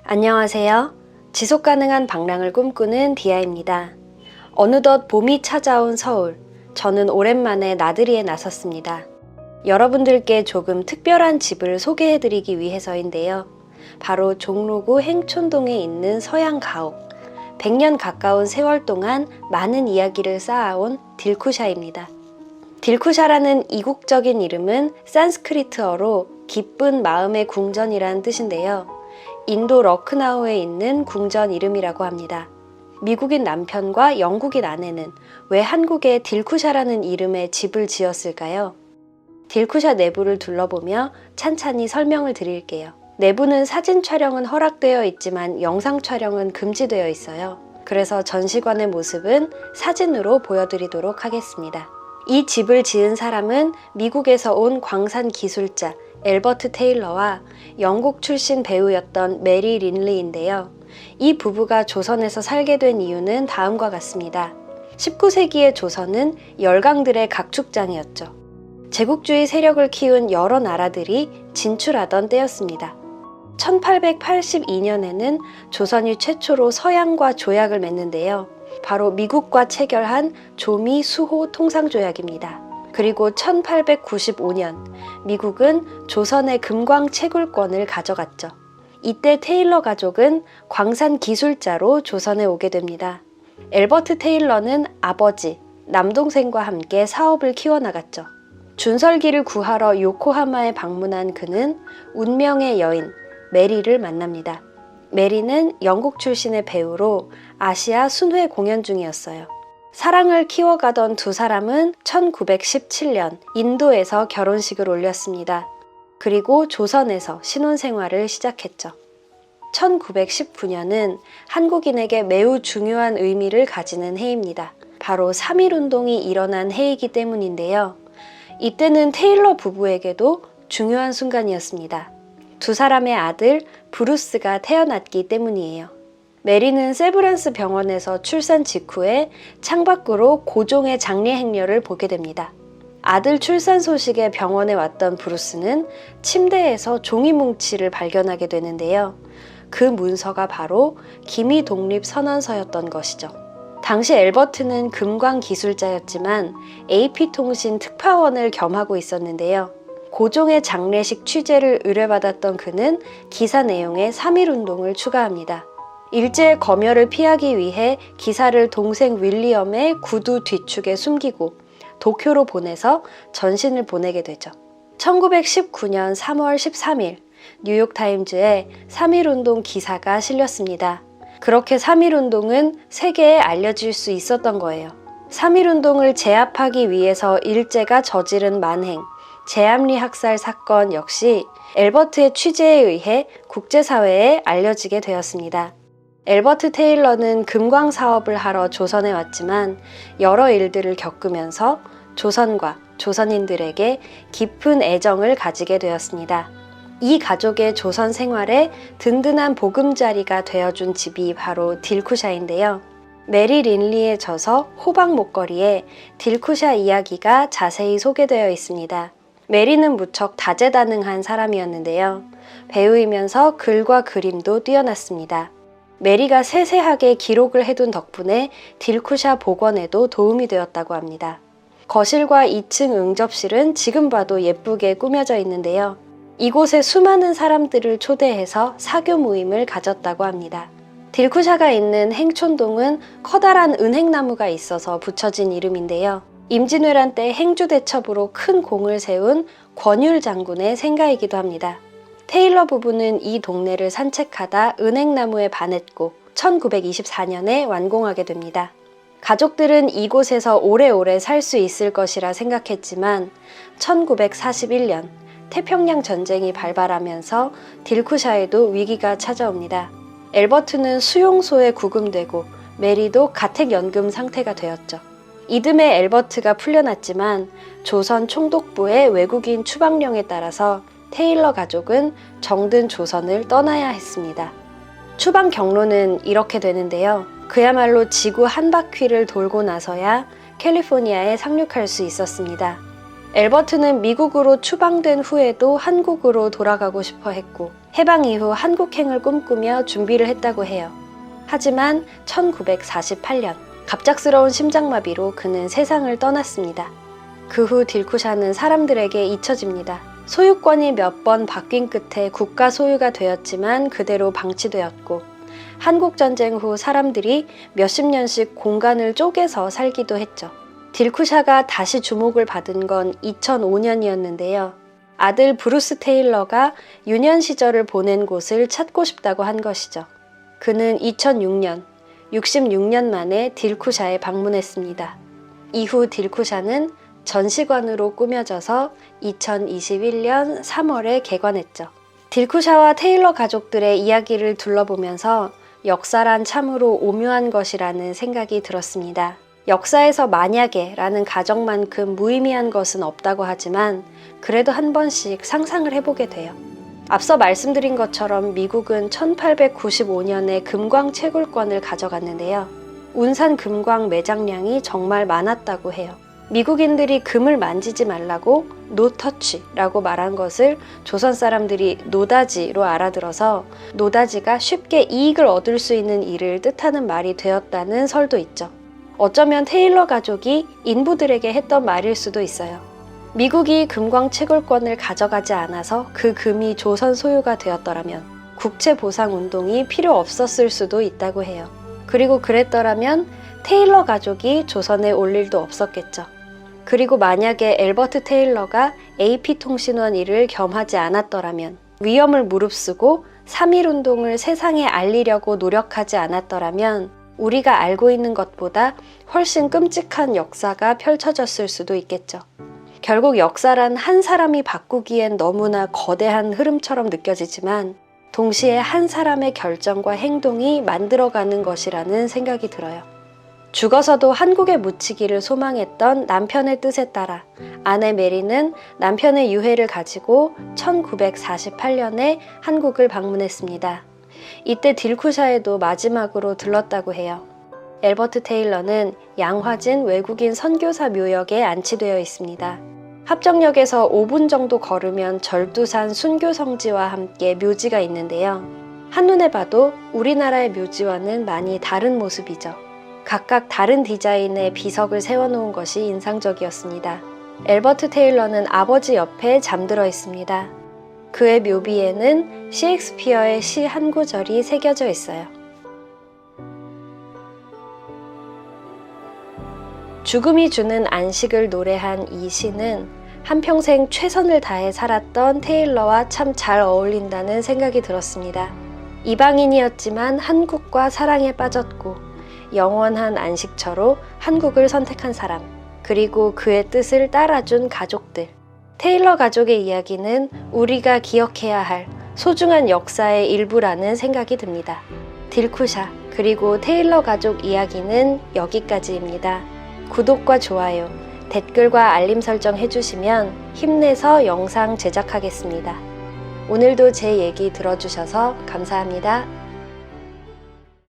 안녕하세요. 지속가능한 방랑을 꿈꾸는 디아입니다. 어느덧 봄이 찾아온 서울. 저는 오랜만에 나들이에 나섰습니다. 여러분들께 조금 특별한 집을 소개해드리기 위해서인데요. 바로 종로구 행촌동에 있는 서양가옥. 100년 가까운 세월 동안 많은 이야기를 쌓아온 딜쿠샤입니다. 딜쿠샤라는 이국적인 이름은 산스크리트어로 기쁜 마음의 궁전이란 뜻인데요. 인도 러크나우에 있는 궁전 이름이라고 합니다. 미국인 남편과 영국인 아내는 왜 한국에 딜쿠샤라는 이름의 집을 지었을까요? 딜쿠샤 내부를 둘러보며 찬찬히 설명을 드릴게요. 내부는 사진 촬영은 허락되어 있지만 영상 촬영은 금지되어 있어요. 그래서 전시관의 모습은 사진으로 보여드리도록 하겠습니다. 이 집을 지은 사람은 미국에서 온 광산 기술자 앨버트 테일러와 영국 출신 배우였던 메리 린리인데요. 이 부부가 조선에서 살게 된 이유는 다음과 같습니다. 19세기의 조선은 열강들의 각축장이었죠. 제국주의 세력을 키운 여러 나라들이 진출하던 때였습니다. 1882년에는 조선이 최초로 서양과 조약을 맺는데요. 바로 미국과 체결한 조미 수호 통상조약입니다. 그리고 1895년 미국은 조선의 금광 채굴권을 가져갔죠. 이때 테일러 가족은 광산 기술자로 조선에 오게 됩니다. 앨버트 테일러는 아버지, 남동생과 함께 사업을 키워나갔죠. 준설기를 구하러 요코하마에 방문한 그는 운명의 여인 메리를 만납니다. 메리는 영국 출신의 배우로 아시아 순회 공연 중이었어요. 사랑을 키워가던 두 사람은 1917년 인도에서 결혼식을 올렸습니다. 그리고 조선에서 신혼생활을 시작했죠. 1919년은 한국인에게 매우 중요한 의미를 가지는 해입니다. 바로 3.1운동이 일어난 해이기 때문인데요. 이때는 테일러 부부에게도 중요한 순간이었습니다. 두 사람의 아들 브루스가 태어났기 때문이에요. 메리는 세브란스 병원에서 출산 직후에 창밖으로 고종의 장례 행렬을 보게 됩니다. 아들 출산 소식에 병원에 왔던 브루스는 침대에서 종이 뭉치를 발견하게 되는데요. 그 문서가 바로 기미 독립 선언서였던 것이죠. 당시 앨버트는 금광 기술자였지만 AP통신 특파원을 겸하고 있었는데요. 고종의 장례식 취재를 의뢰받았던 그는 기사 내용에 3.1운동을 추가합니다. 일제의 검열을 피하기 위해 기사를 동생 윌리엄의 구두 뒤축에 숨기고 도쿄로 보내서 전신을 보내게 되죠. 1919년 3월 13일 뉴욕타임즈에 3.1운동 기사가 실렸습니다. 그렇게 3.1운동은 세계에 알려질 수 있었던 거예요. 3.1운동을 제압하기 위해서 일제가 저지른 만행, 제암리 학살 사건 역시 앨버트의 취재에 의해 국제사회에 알려지게 되었습니다. 앨버트 테일러는 금광 사업을 하러 조선에 왔지만 여러 일들을 겪으면서 조선과 조선인들에게 깊은 애정을 가지게 되었습니다. 이 가족의 조선 생활에 든든한 보금자리가 되어준 집이 바로 딜쿠샤인데요. 메리 린리의 저서 호박 목걸이에 딜쿠샤 이야기가 자세히 소개되어 있습니다. 메리는 무척 다재다능한 사람이었는데요. 배우이면서 글과 그림도 뛰어났습니다. 메리가 세세하게 기록을 해둔 덕분에 딜쿠샤 복원에도 도움이 되었다고 합니다. 거실과 2층 응접실은 지금 봐도 예쁘게 꾸며져 있는데요. 이곳에 수많은 사람들을 초대해서 사교 모임을 가졌다고 합니다. 딜쿠샤가 있는 행촌동은 커다란 은행나무가 있어서 붙여진 이름인데요. 임진왜란 때 행주대첩으로 큰 공을 세운 권율 장군의 생가이기도 합니다. 테일러 부부는 이 동네를 산책하다 은행나무에 반했고 1924년에 완공하게 됩니다. 가족들은 이곳에서 오래오래 살 수 있을 것이라 생각했지만 1941년 태평양 전쟁이 발발하면서 딜쿠샤에도 위기가 찾아옵니다. 앨버트는 수용소에 구금되고 메리도 가택연금 상태가 되었죠. 이듬해 앨버트가 풀려났지만 조선 총독부의 외국인 추방령에 따라서 테일러 가족은 정든 조선을 떠나야 했습니다. 추방 경로는 이렇게 되는데요. 그야말로 지구 한 바퀴를 돌고 나서야 캘리포니아에 상륙할 수 있었습니다. 엘버트는 미국으로 추방된 후에도 한국으로 돌아가고 싶어 했고 해방 이후 한국행을 꿈꾸며 준비를 했다고 해요. 하지만 1948년 갑작스러운 심장마비로 그는 세상을 떠났습니다. 그 후 딜쿠샤는 사람들에게 잊혀집니다. 소유권이 몇 번 바뀐 끝에 국가 소유가 되었지만 그대로 방치되었고 한국전쟁 후 사람들이 몇십 년씩 공간을 쪼개서 살기도 했죠. 딜쿠샤가 다시 주목을 받은 건 2005년이었는데요. 아들 브루스 테일러가 유년 시절을 보낸 곳을 찾고 싶다고 한 것이죠. 그는 2006년, 66년 만에 딜쿠샤에 방문했습니다. 이후 딜쿠샤는 전시관으로 꾸며져서 2021년 3월에 개관했죠. 딜쿠샤와 테일러 가족들의 이야기를 둘러보면서 역사란 참으로 오묘한 것이라는 생각이 들었습니다. 역사에서 만약에 라는 가정만큼 무의미한 것은 없다고 하지만 그래도 한 번씩 상상을 해보게 돼요. 앞서 말씀드린 것처럼 미국은 1895년에 금광 채굴권을 가져갔는데요. 운산 금광 매장량이 정말 많았다고 해요. 미국인들이 금을 만지지 말라고 노터치라고 말한 것을 조선 사람들이 노다지로 알아들어서 노다지가 쉽게 이익을 얻을 수 있는 일을 뜻하는 말이 되었다는 설도 있죠. 어쩌면 테일러 가족이 인부들에게 했던 말일 수도 있어요. 미국이 금광 채굴권을 가져가지 않아서 그 금이 조선 소유가 되었더라면 국채보상운동이 필요 없었을 수도 있다고 해요. 그리고 그랬더라면 테일러 가족이 조선에 올 일도 없었겠죠. 그리고 만약에 엘버트 테일러가 AP통신원 일을 겸하지 않았더라면 위험을 무릅쓰고 3.1운동을 세상에 알리려고 노력하지 않았더라면 우리가 알고 있는 것보다 훨씬 끔찍한 역사가 펼쳐졌을 수도 있겠죠. 결국 역사란 한 사람이 바꾸기엔 너무나 거대한 흐름처럼 느껴지지만 동시에 한 사람의 결정과 행동이 만들어가는 것이라는 생각이 들어요. 죽어서도 한국에 묻히기를 소망했던 남편의 뜻에 따라 아내 메리는 남편의 유해를 가지고 1948년에 한국을 방문했습니다. 이때 딜쿠샤에도 마지막으로 들렀다고 해요. 엘버트 테일러는 양화진 외국인 선교사 묘역에 안치되어 있습니다. 합정역에서 5분 정도 걸으면 절두산 순교성지와 함께 묘지가 있는데요. 한눈에 봐도 우리나라의 묘지와는 많이 다른 모습이죠. 각각 다른 디자인의 비석을 세워놓은 것이 인상적이었습니다. 엘버트 테일러는 아버지 옆에 잠들어 있습니다. 그의 묘비에는 셰익스피어의 시 한 구절이 새겨져 있어요. 죽음이 주는 안식을 노래한 이 시는 한평생 최선을 다해 살았던 테일러와 참 잘 어울린다는 생각이 들었습니다. 이방인이었지만 한국과 사랑에 빠졌고 영원한 안식처로 한국을 선택한 사람, 그리고 그의 뜻을 따라준 가족들. 테일러 가족의 이야기는 우리가 기억해야 할 소중한 역사의 일부라는 생각이 듭니다. 딜쿠샤 그리고 테일러 가족 이야기는 여기까지입니다. 구독과 좋아요, 댓글과 알림 설정 해주시면 힘내서 영상 제작하겠습니다. 오늘도 제 얘기 들어주셔서 감사합니다.